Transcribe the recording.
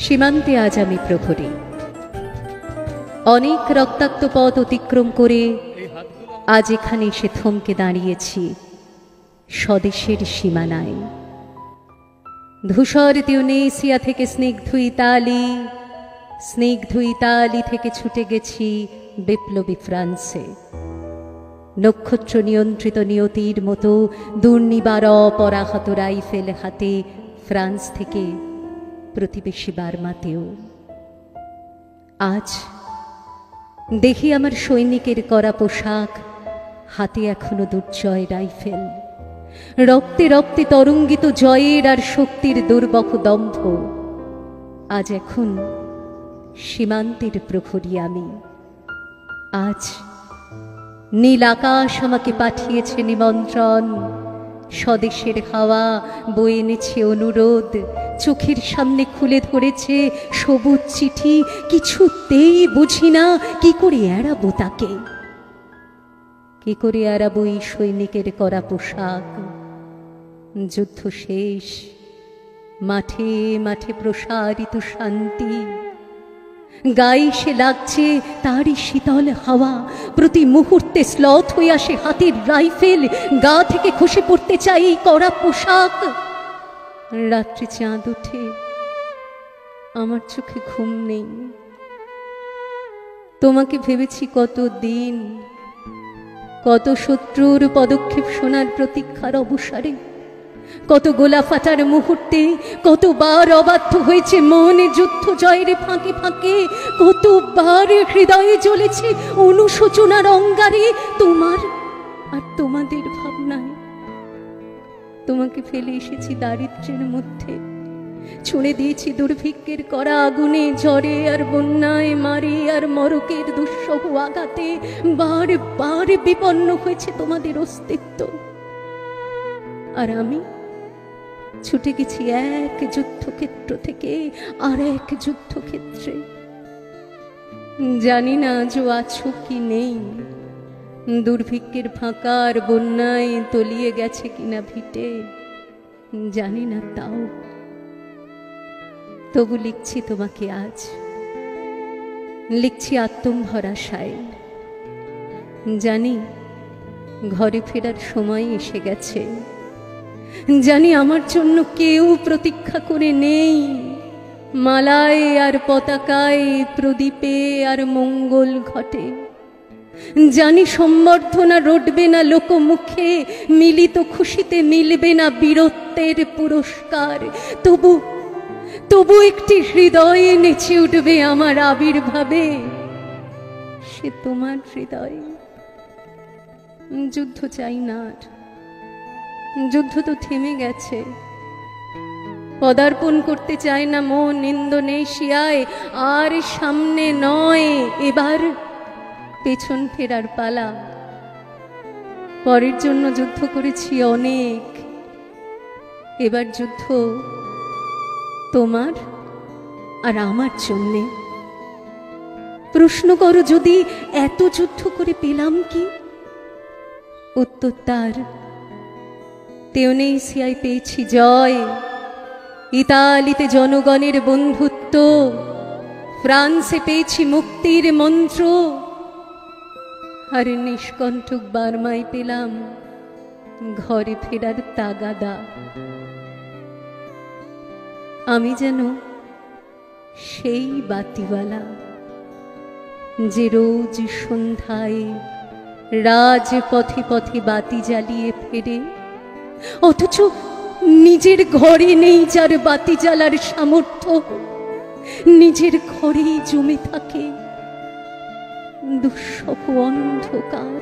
সীমান্তে আজ আমি প্রহরী। অনেক রক্তাক্ত পথ অতিক্রম করে আজ এখানে এসে থমকে দাঁড়িয়েছি স্বদেশের সীমানায়। ধূসর তিউনিসিয়া থেকে স্নিগ্ধ ইতালি থেকে ছুটে গেছি বিপ্লবী ফ্রান্সে। নক্ষত্র নিয়ন্ত্রিত নিয়তির মতো দুর্নিবার অপরাহত রাইফেল হাতে ফ্রান্স থেকে প্রতিবেশী বার্মাতেও। আজ দেখি আমার সৈনিকের করা পোশাক, হাতে এখনো দুর্জয় রাইফেল, রক্তে রক্তে তরঙ্গিত জয়ের আর শক্তির দুর্বহ দম্ভ। আজ এখন সীমান্তের প্রহরী আমি। আজ নীল আকাশ আমাকে পাঠিয়েছে নিমন্ত্রণ, স্বদেশের হাওয়া বয়ে এনেছে অনুরোধ, চোখের সামনে খুলে ধরেছে সবুজ চিঠি। কিছুতেই বুঝি না কি করে এড়াবো তাকে, কি করে এড়াবো এই সৈনিকের করা পোশাক। যুদ্ধ শেষ, মাঠে মাঠে প্রসারিত শান্তি, গায়ে সে লাগছে তারই শীতল হাওয়া। প্রতি মুহূর্তে স্লথ হয়ে আসে হাতের রাইফেল, গা থেকে খসে পড়তে চাই এই কড়া পোশাক। রাত্রি চাঁদ ওঠে, আমার চোখে ঘুম নেই। তোমাকে ভেবেছি কত দিন, কত শত্রুর পদক্ষেপ শোনার প্রতীক্ষার অবসরে, কত গোলা ফাটার মুহূর্তে, কতবার অবাধ্য হয়েছে মন যুদ্ধ জয়ের ফাঁকে ফাঁকে, কতবার হৃদয়ে জ্বলেছে অনুশোচনার অঙ্গারে তোমার আর তোমাদের ভাবনায়। তোমাকে ফেলে এসেছি দারিদ্র্যের মধ্যে, ছুঁড়ে দিয়েছি দুর্ভিক্ষের করা আগুনে, ঝড়ে আর বন্যায়, মারে আর মরকের দুঃসহ আঘাতে। বার বিপন্ন হয়েছে তোমাদের অস্তিত্ব, আর আমি ছুটে গেছি এক যুদ্ধক্ষেত্র থেকে আর এক যুদ্ধক্ষেত্রে। জানি না আজও আছো কি নেই, দুর্ভিক্ষের ফাঁকার বন্যায় তলিয়ে গেছে কিনা ভিটে, জানি না তাও। তবু লিখছি তোমাকে আজ, লিখছি আত্মভরাশায়। জানি ঘরে ফেরার সময় এসে গেছে, জানি আমার জন্য কেউ প্রতীক্ষা করে নেই। মালায় আর পতাকায়, প্রদীপে আর মঙ্গল ঘটে। জানি সম্বর্ধনা রটবে না লোকমুখে, মিলিত খুশিতে মিলবে না বীরত্বের পুরস্কার। তবু একটি হৃদয়ে নেচে উঠবে আমার আবির্ভাবে, সে তোমার হৃদয়। যুদ্ধ চাই না আর, যুদ্ধ তো থেমে গেছে। পদার্পণ করতে চায় না মন ইন্দোনেশিয়ায়, আর সামনে নয়, এবার পেছন ফেরার পালা। পরের জন্য যুদ্ধ করেছি অনেক, এবার যুদ্ধ তোমার আর আমার জন্যে। প্রশ্ন করো যদি এত যুদ্ধ করে পেলাম কি? উত্তর তার, তিউনিসিয়ায় পেয়েছি জয়, ইতালিতে জনগণের বন্ধুত্ব, ফ্রান্সে পেয়েছি মুক্তির মন্ত্র, আর নিষ্কণ্টক বার্মায় পেলাম ঘরে ফেরার তাগাদা। আমি যেন সেই বাতিওয়ালা যে রোজ সন্ধ্যায় রাজপথে পথে বাতি জ্বালিয়ে ফেরে, অথচ নিজের ঘরে নেই যার বাতি জ্বালার সামর্থ্য। নিজের ঘরেই জমে থাকে দুঃসহ অন্ধকার।